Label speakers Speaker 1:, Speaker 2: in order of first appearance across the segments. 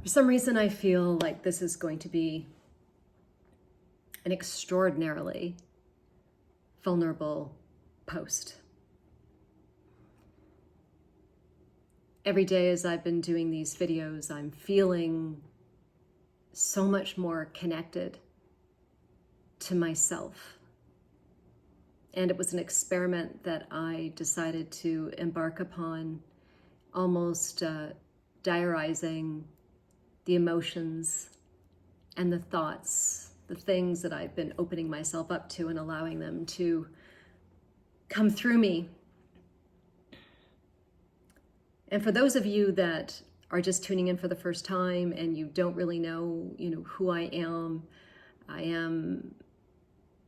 Speaker 1: For some reason, I feel like this is going to be an extraordinarily vulnerable post. Every day as I've been doing these videos, I'm feeling so much more connected to myself. And it was an experiment that I decided to embark upon, almost diarizing the emotions and the thoughts, the things that I've been opening myself up to and allowing them to come through me. And for those of you that are just tuning in for the first time and you don't really know, who I am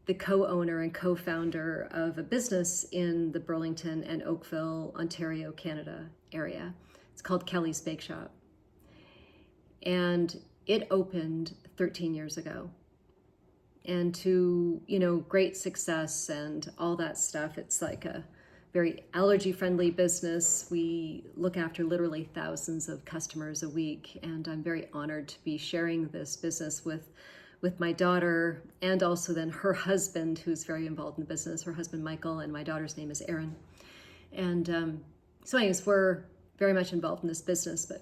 Speaker 1: the co-owner and co-founder of a business in the Burlington and Oakville, Ontario, Canada area. It's called Kelly's Bake Shop. And it opened 13 years ago. And to, great success and all that stuff. It's like a very allergy-friendly business. We look after literally thousands of customers a week. And I'm very honored to be sharing this business with my daughter and also then her husband, who's very involved in the business, her husband, Michael, and my daughter's name is Erin. And so anyways, we're very much involved in this business, but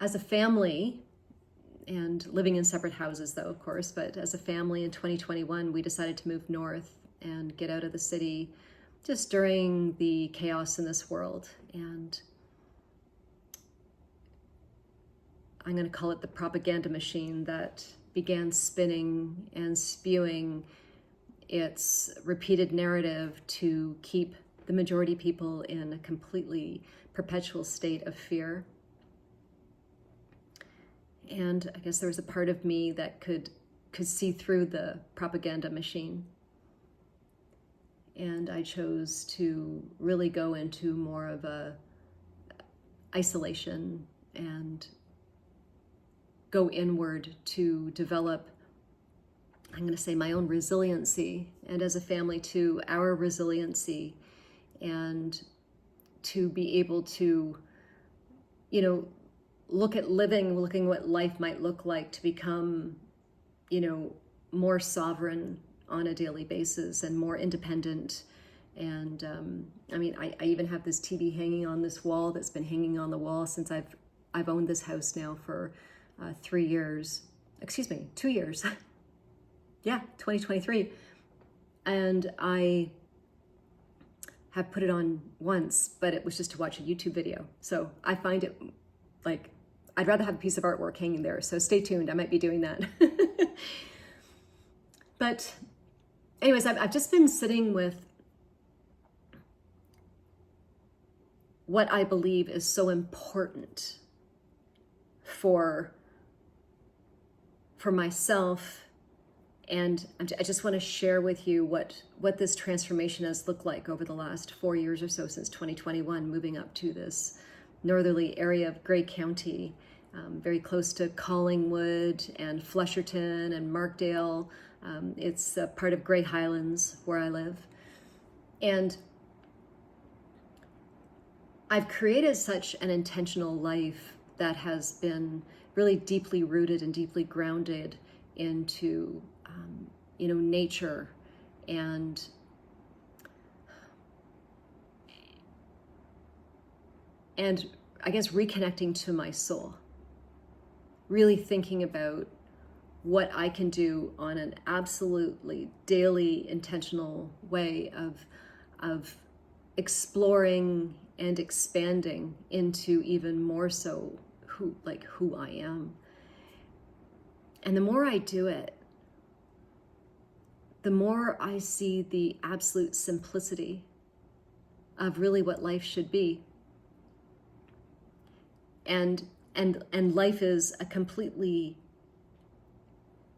Speaker 1: as a family, and living in separate houses though, of course, but as a family in 2021, we decided to move north and get out of the city just during the chaos in this world. And I'm going to call it the propaganda machine that began spinning and spewing its repeated narrative to keep the majority people in a completely perpetual state of fear. And I guess there was a part of me that could see through the propaganda machine. And I chose to really go into more of a isolation and go inward to develop, I'm going to say, my own resiliency, and as a family too, our resiliency, and to be able to, looking what life might look like to become, more sovereign on a daily basis and more independent. And I even have this TV hanging on this wall that's been hanging on the wall since I've owned this house now for 2 years. Yeah, 2023. And I have put it on once, but it was just to watch a YouTube video. So I find it like, I'd rather have a piece of artwork hanging there. So stay tuned, I might be doing that. But anyways, I've just been sitting with what I believe is so important for myself. And I just want to share with you what this transformation has looked like over the last 4 years or so, since 2021, moving up to this northerly area of Grey County, very close to Collingwood and Flesherton and Markdale. It's a part of Grey Highlands where I live. And I've created such an intentional life that has been really deeply rooted and deeply grounded into, nature and I guess reconnecting to my soul, really thinking about what I can do on an absolutely daily intentional way of exploring and expanding into even more so who I am. And the more I do it, the more I see the absolute simplicity of really what life should be. And life is a completely,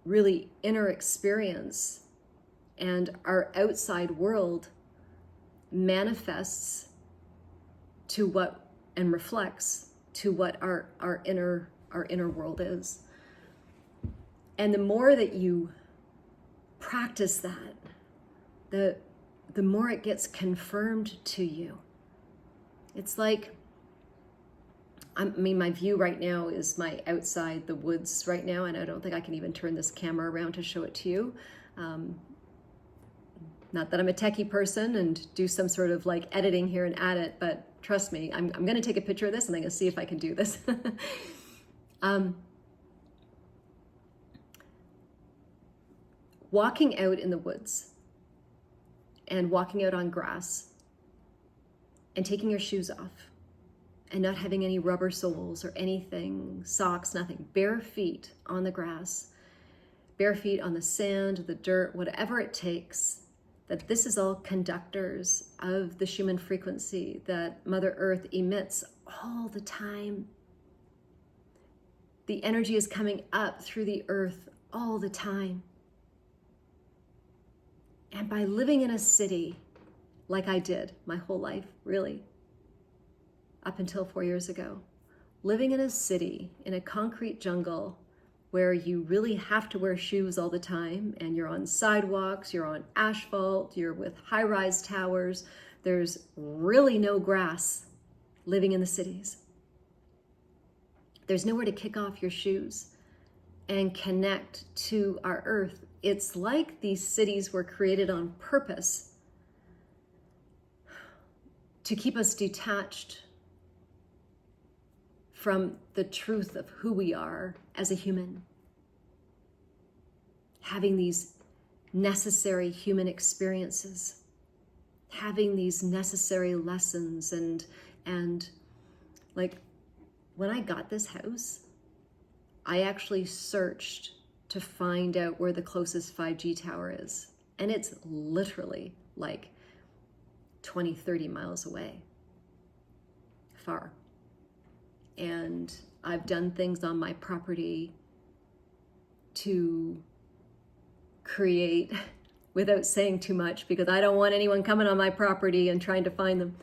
Speaker 1: really inner experience, and our outside world manifests to what and reflects to what our inner world is. And the more that you practice that, the more it gets confirmed to you. It's like I mean, my view right now is my outside the woods right now, and I don't think I can even turn this camera around to show it to you. Not that I'm a techie person and do some sort of like editing here and at it, but trust me, I'm going to take a picture of this and I'm going to see if I can do this. Walking out in the woods and walking out on grass and taking your shoes off and not having any rubber soles or anything, socks, nothing, bare feet on the grass, bare feet on the sand, the dirt, whatever it takes, that this is all conductors of the Schumann frequency that Mother Earth emits all the time. The energy is coming up through the earth all the time. And by living in a city, like I did my whole life, really, up until 4 years ago, living in a city, in a concrete jungle, where you really have to wear shoes all the time, and you're on sidewalks, you're on asphalt, you're with high-rise towers, there's really no grass living in the cities. There's nowhere to kick off your shoes and connect to our earth. It's like these cities were created on purpose to keep us detached from the truth of who we are as a human. Having these necessary human experiences, having these necessary lessons, and like when I got this house, I actually searched to find out where the closest 5G tower is. And it's literally like 20, 30 miles away, far. And I've done things on my property to create, without saying too much, because I don't want anyone coming on my property and trying to find them.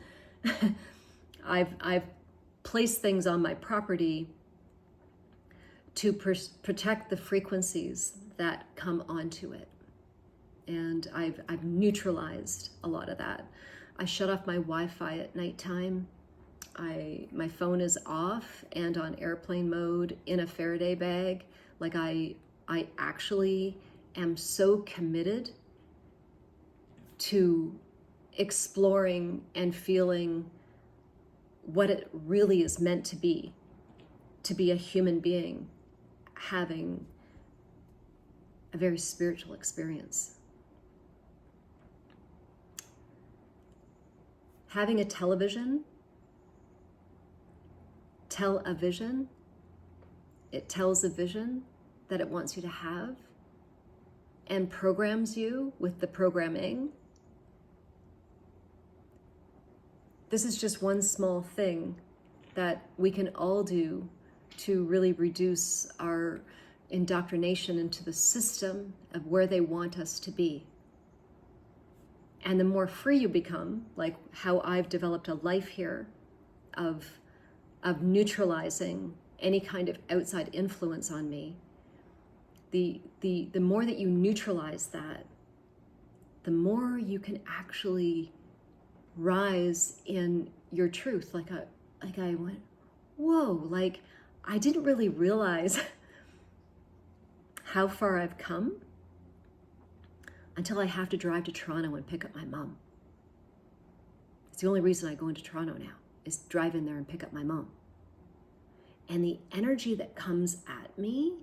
Speaker 1: I've placed things on my property to protect the frequencies that come onto it. And I've neutralized a lot of that. I shut off my Wi-Fi at nighttime. My phone is off and on airplane mode in a Faraday bag. Like I actually am so committed to exploring and feeling what it really is meant to be a human being having a very spiritual experience. Having a television, it tells a vision that it wants you to have and programs you with the programming. This is just one small thing that we can all do to really reduce our indoctrination into the system of where they want us to be. And the more free you become, like how I've developed a life here of neutralizing any kind of outside influence on me, the more that you neutralize that, the more you can actually rise in your truth. Like I went, whoa, like I didn't really realize how far I've come until I have to drive to Toronto and pick up my mom. It's the only reason I go into Toronto now, is drive in there and pick up my mom. And the energy that comes at me,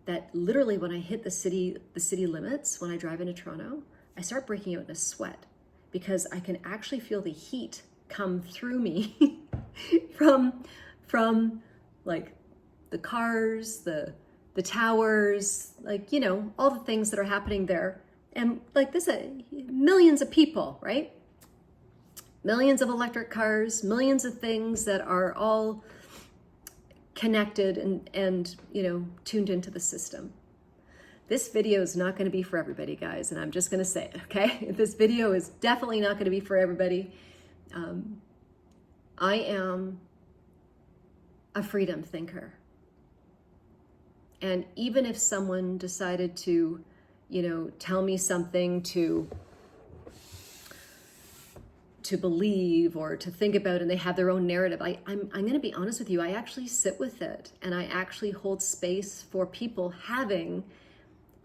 Speaker 1: that literally when I hit the city limits, when I drive into Toronto, I start breaking out in a sweat because I can actually feel the heat come through me from like the cars, the towers, like, you know, all the things that are happening there. And like this, millions of people, right? Millions of electric cars, millions of things that are all connected and you know, tuned into the system. This video is not going to be for everybody, guys, and I'm just going to say it, okay? This video is definitely not going to be for everybody. I am a freedom thinker. And even if someone decided to, you know, tell me something to to believe or to think about, and they have their own narrative. I'm going to be honest with you, I actually sit with it, and I actually hold space for people having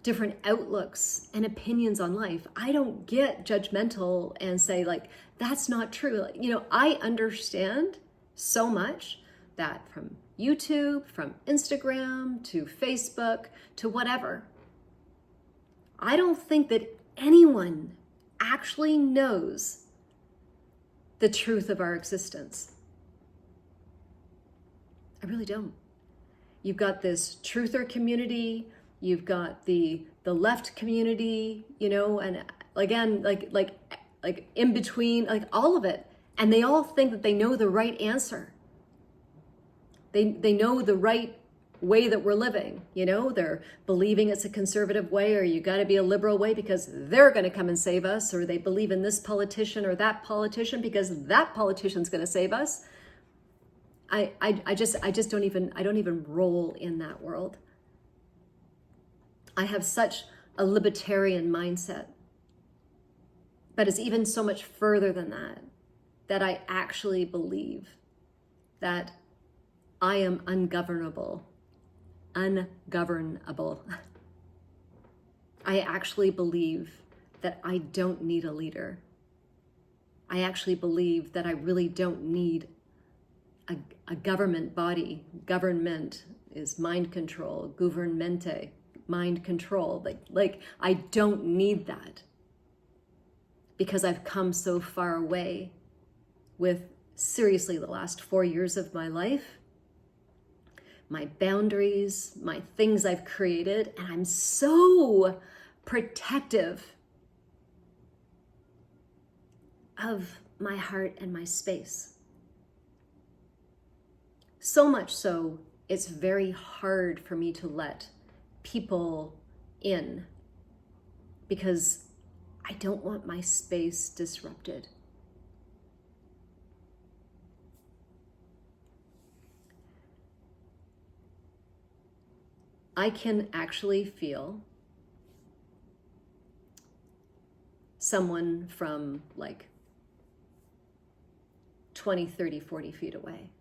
Speaker 1: different outlooks and opinions on life. I don't get judgmental and say like, that's not true. You know, I understand so much that from YouTube, from Instagram, to Facebook, to whatever, I don't think that anyone actually knows the truth of our existence. I really don't. You've got this truther community, you've got the left community, you know, and again, like in between, like all of it. And they all think that they know the right answer. They know the right way that we're living, you know, they're believing it's a conservative way, or you got to be a liberal way because they're going to come and save us, or they believe in this politician or that politician because that politician's going to save us. I just don't even roll in that world. I have such a libertarian mindset, but it's even so much further than that I actually believe that I am ungovernable. I actually believe that I don't need a leader. I actually believe that I really don't need a government body. Government is mind control, governmente, mind control. Like I don't need that, because I've come so far away with, seriously, the last 4 years of my life, my boundaries, my things I've created, and I'm so protective of my heart and my space. So much so, it's very hard for me to let people in because I don't want my space disrupted. I can actually feel someone from like 20, 30, 40 feet away.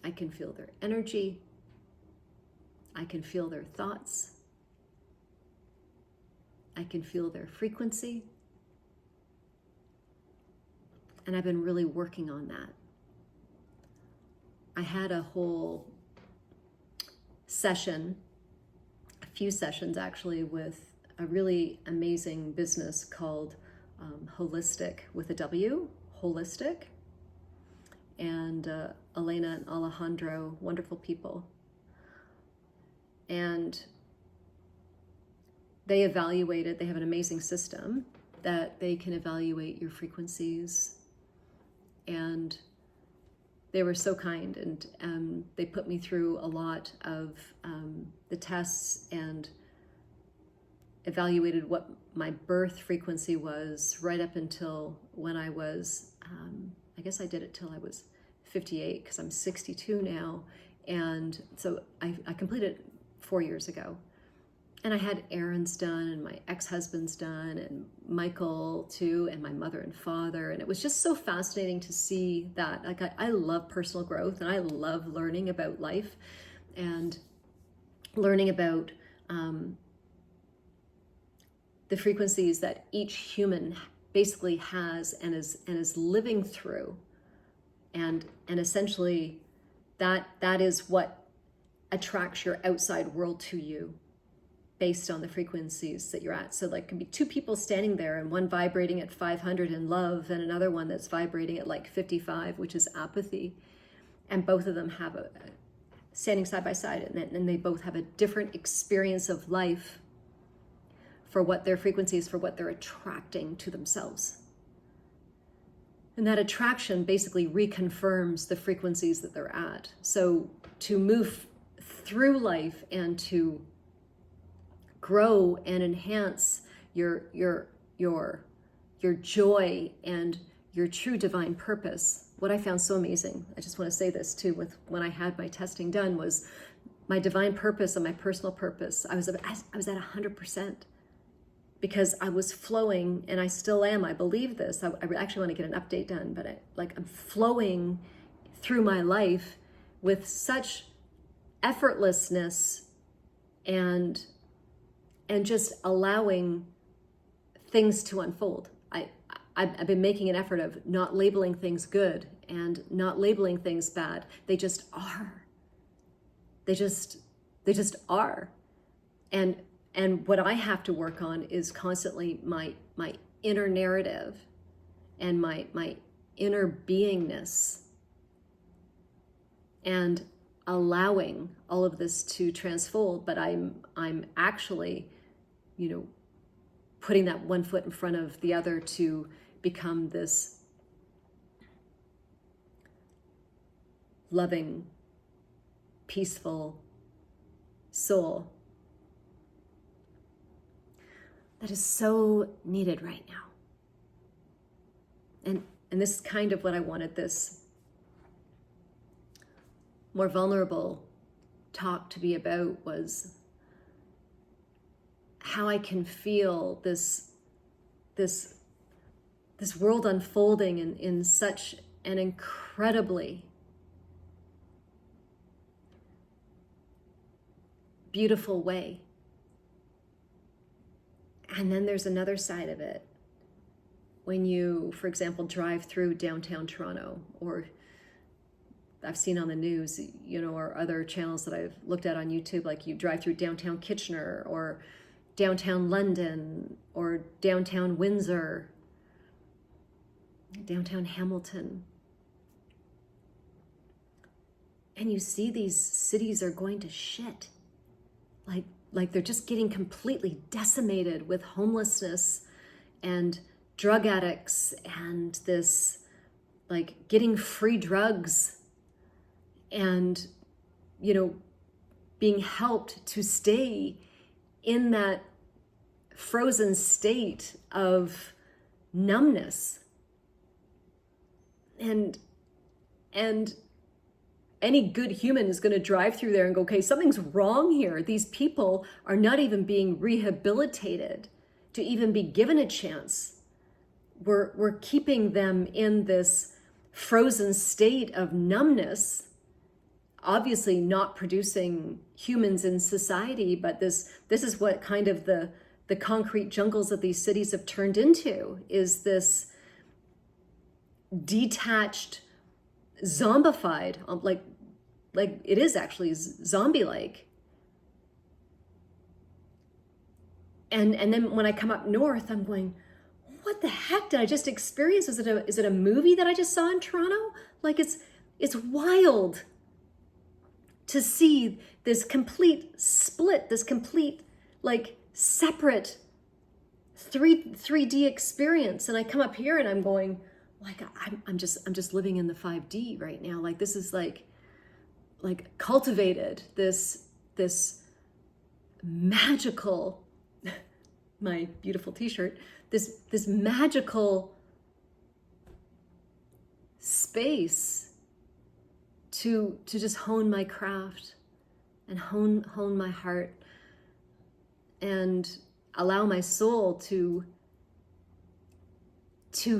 Speaker 1: I can feel their energy. I can feel their thoughts. I can feel their frequency. And I've been really working on that. I had a whole session, a few sessions actually, with a really amazing business called Holistic, with a W, Holistic. And Elena and Alejandro, wonderful people. And they have an amazing system that they can evaluate your frequencies. And they were so kind, and they put me through a lot of the tests and evaluated what my birth frequency was right up until when I was, I guess I did it till I was 58, because I'm 62 now. And so I completed it 4 years ago. And I had Aaron's done, and my ex-husband's done, and Michael too, and my mother and father. And it was just so fascinating to see that. Like I love personal growth, and I love learning about life and learning about the frequencies that each human basically has and is living through. And essentially that is what attracts your outside world to you, based on the frequencies that you're at. So like, can be two people standing there, and one vibrating at 500 in love, and another one that's vibrating at like 55, which is apathy. And both of them have a standing side by side, and they both have a different experience of life for what their frequency is, for what they're attracting to themselves. And that attraction basically reconfirms the frequencies that they're at. So to move through life and to grow and enhance your joy and your true divine purpose. What I found so amazing, I just want to say this too, with when I had my testing done, was my divine purpose and my personal purpose. I was at 100%. because I was flowing, and I still am. I believe this. I actually want to get an update done, but I'm flowing through my life with such effortlessness and just allowing things to unfold. I've been making an effort of not labeling things good and not labeling things bad. They just are. They just are. And what I have to work on is constantly my inner narrative and my inner beingness, and allowing all of this to transfold. But I'm actually, putting that one foot in front of the other to become this loving, peaceful soul that is so needed right now. And this is kind of what I wanted this more vulnerable talk to be about, was how I can feel this world unfolding in such an incredibly beautiful way. And then there's another side of it. When you, for example, drive through downtown Toronto, or I've seen on the news, or other channels that I've looked at on YouTube, like you drive through downtown Kitchener or downtown London or downtown Windsor, downtown Hamilton. And you see these cities are going to shit. Like they're just getting completely decimated with homelessness and drug addicts, and this getting free drugs, and being helped to stay in that frozen state of numbness. And any good human is going to drive through there and go, okay, something's wrong here. These people are not even being rehabilitated to even be given a chance. We're keeping them in this frozen state of numbness, obviously not producing humans in society, but this is what kind of the concrete jungles of these cities have turned into, is this detached, zombified, like it is actually zombie-like. And then when I come up north, I'm going, what the heck did I just experience? Is it a movie that I just saw in Toronto? It's wild to see this complete split, this complete separate 3D experience. And I come up here and I'm going, I'm just living in the 5D right now. This is cultivated, this magical, my beautiful t-shirt, this magical space to just hone my craft and hone my heart and allow my soul to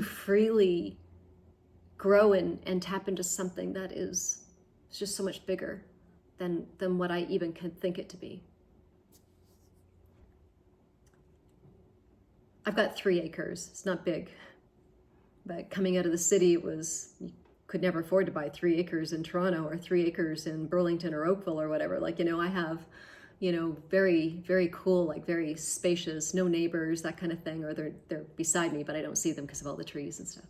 Speaker 1: freely grow and tap into something that is just so much bigger than what I even can think it to be. I've got 3 acres. It's not big, but coming out of the city, you could never afford to buy 3 acres in Toronto or 3 acres in Burlington or Oakville or whatever. I have, very, very cool, very spacious, no neighbors, that kind of thing, or they're beside me, but I don't see them because of all the trees and stuff.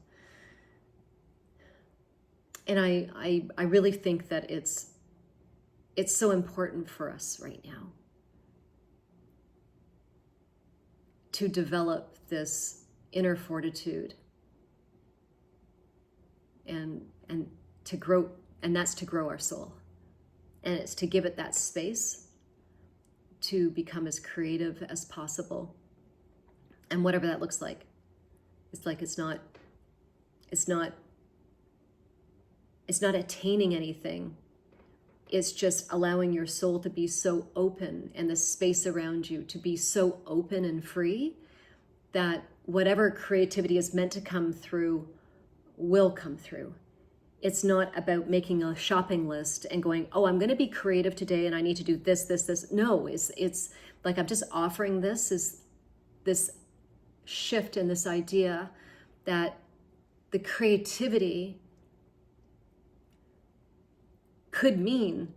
Speaker 1: And I really think that it's so important for us right now to develop this inner fortitude and to grow, and that's to grow our soul. And it's to give it that space to become as creative as possible. And whatever that looks like. It's not attaining anything. It's just allowing your soul to be so open, and the space around you to be so open and free, that whatever creativity is meant to come through will come through. It's not about making a shopping list and going, oh, I'm going to be creative today and I need to do this, this, this. No, it's like I'm just offering this shift in this idea that the creativity could mean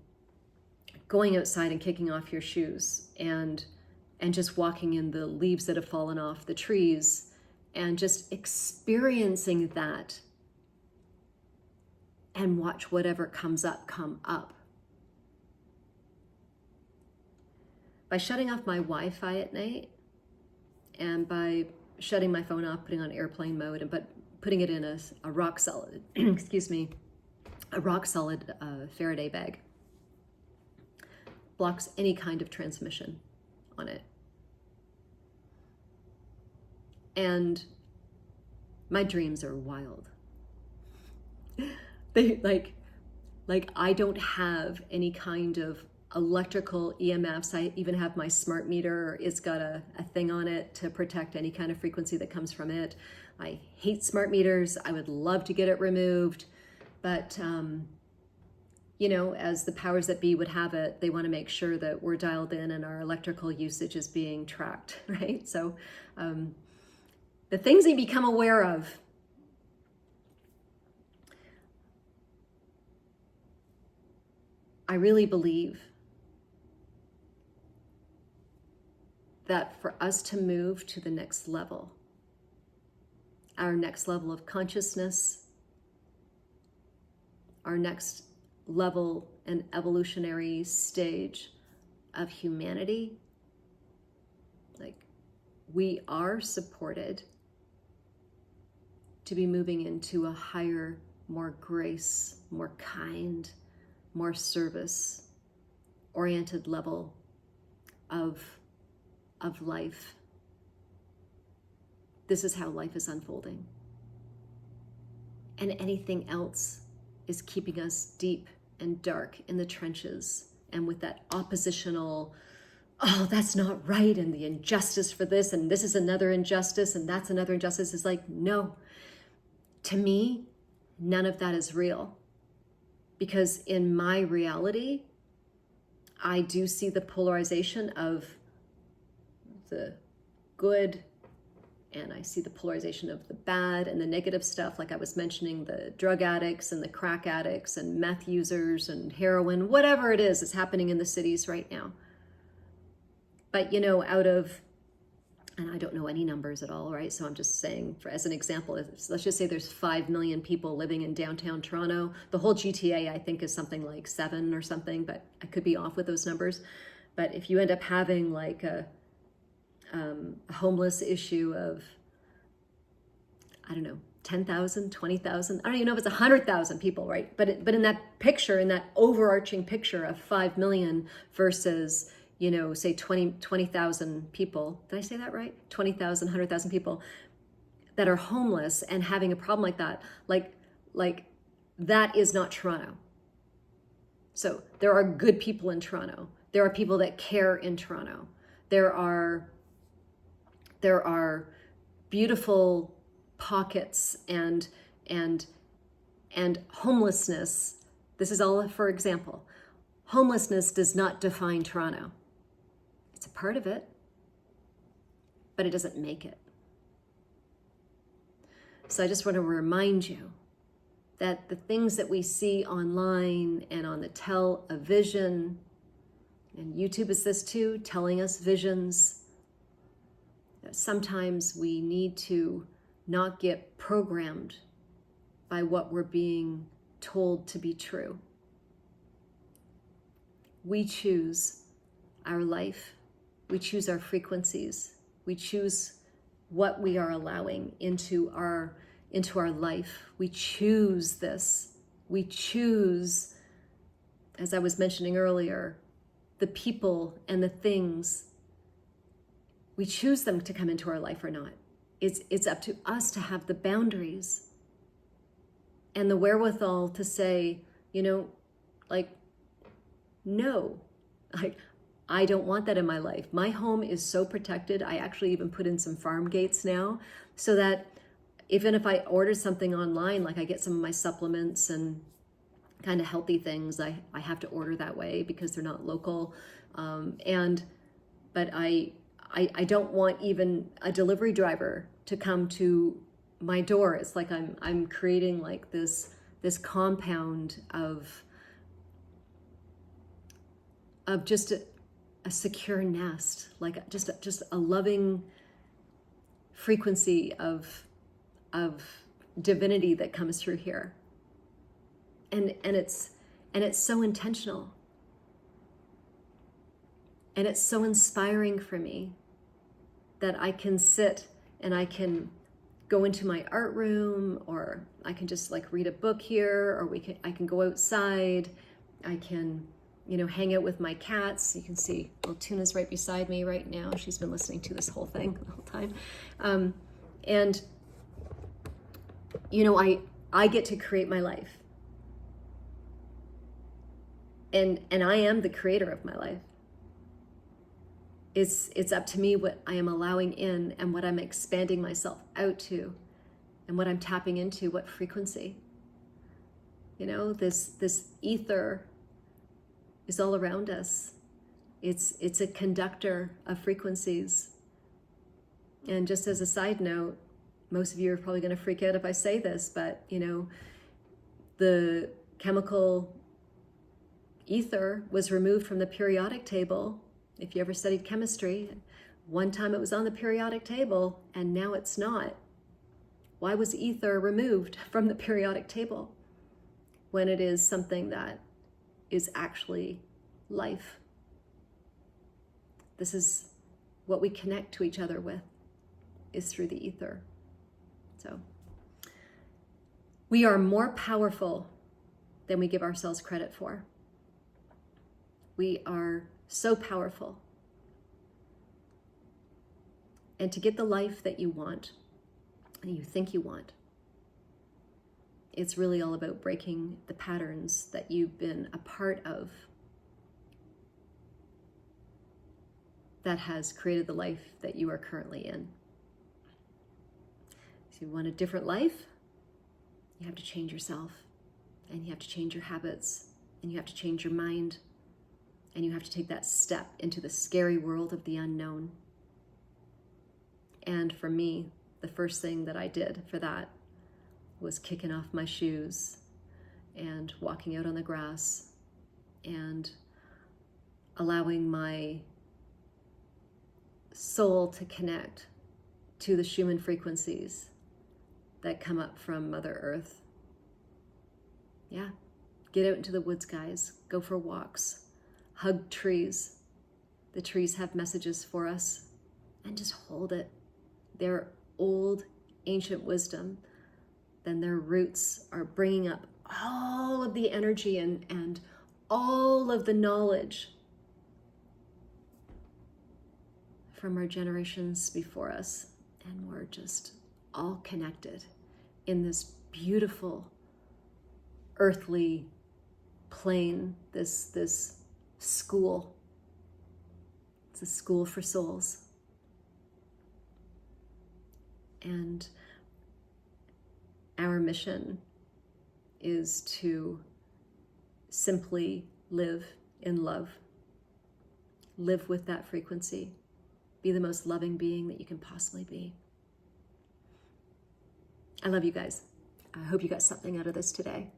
Speaker 1: going outside and kicking off your shoes and just walking in the leaves that have fallen off the trees and just experiencing that, and watch whatever comes up come up. By shutting off my Wi-Fi at night, and by shutting my phone off, putting on airplane mode, but putting it in a rock solid, excuse me, a rock solid Faraday bag, blocks any kind of transmission on it. And my dreams are wild. They like I don't have any kind of electrical EMFs. I even have my smart meter. It's got a thing on it to protect any kind of frequency that comes from it. I hate smart meters. I would love to get it removed. But, you know, as the powers that be would have it, they want to make sure that we're dialed in and our electrical usage is being tracked, right? So the things you become aware of, I really believe that for us to move to the next level, our next level of consciousness, our next level and evolutionary stage of humanity, like we are supported to be moving into a higher, more grace, more kind, more service-oriented level of life. This is how life is unfolding. And anything else is keeping us deep and dark in the trenches and with that oppositional, oh, that's not right, and the injustice for this, and this is another injustice, and that's another injustice. Is like, no. To me, none of that is real. Because in my reality, I do see the polarization of the good, and I see the polarization of the bad and the negative stuff, like I was mentioning, the drug addicts and the crack addicts and meth users and heroin, whatever it is happening in the cities right now. But, you know, out of, and I don't know any numbers at all, right? So I'm just saying, as an example, let's just say there's 5 million people living in downtown Toronto. The whole GTA, I think, is something like 7 or something, but I could be off with those numbers. But if you end up having like a homeless issue of, I don't know, 10,000, 20,000, I don't even know if it's 100,000 people, right? But in that picture, in that overarching picture of 5 million versus, you know, say 20,000 people. Did I say that right? 20,000, 100,000 people that are homeless and having a problem like that. Like that is not Toronto. So there are good people in Toronto. There are people that care in Toronto. There are beautiful pockets and homelessness. This is all for example. Homelessness does not define Toronto. It's a part of it, but it doesn't make it. So I just want to remind you that the things that we see online and on the television, and YouTube is this too, telling us visions, sometimes we need to not get programmed by what we're being told to be true. We choose our life. We choose our frequencies. We choose what we are allowing into our life. We choose this. We choose, as I was mentioning earlier, the people and the things. We choose them to come into our life or not. It's up to us to have the boundaries and the wherewithal to say, you know, like, no, I don't want that in my life. My home is so protected. I actually even put in some farm gates now so that even if I order something online, like I get some of my supplements and kind of healthy things, I have to order that way because they're not local. But I don't want even a delivery driver to come to my door. It's like I'm creating like this compound of just a secure nest, like just a loving frequency of divinity that comes through here. And it's so intentional. And it's so inspiring for me that I can sit and I can go into my art room, or I can just like read a book here, or I can go outside. I can, hang out with my cats. You can see little Tuna's right beside me right now. She's been listening to this whole thing the whole time. I get to create my life. And I am the creator of my life. It's up to me what I am allowing in and what I'm expanding myself out to and what I'm tapping into, what frequency. This ether is all around us. It's a conductor of frequencies. And just as a side note, most of you are probably going to freak out if I say this, but the chemical ether was removed from the periodic table. If you ever studied chemistry, one time it was on the periodic table and now it's not. Why was ether removed from the periodic table when it is something that is actually life? This is what we connect to each other with, is through the ether. So we are more powerful than we give ourselves credit for. We are so powerful. And to get the life that you want, and you think you want, it's really all about breaking the patterns that you've been a part of that has created the life that you are currently in. So you want a different life, you have to change yourself, and you have to change your habits, and you have to change your mind. And you have to take that step into the scary world of the unknown. And for me, the first thing that I did for that was kicking off my shoes and walking out on the grass and allowing my soul to connect to the Schumann frequencies that come up from Mother Earth. Yeah, get out into the woods, guys. Go for walks. Hug trees. The trees have messages for us, and just hold it. They're old, ancient wisdom. Then their roots are bringing up all of the energy and all of the knowledge from our generations before us. And we're just all connected in this beautiful earthly plane, this school. It's a school for souls. And our mission is to simply live in love. Live with that frequency. Be the most loving being that you can possibly be. I love you guys. I hope you got something out of this today.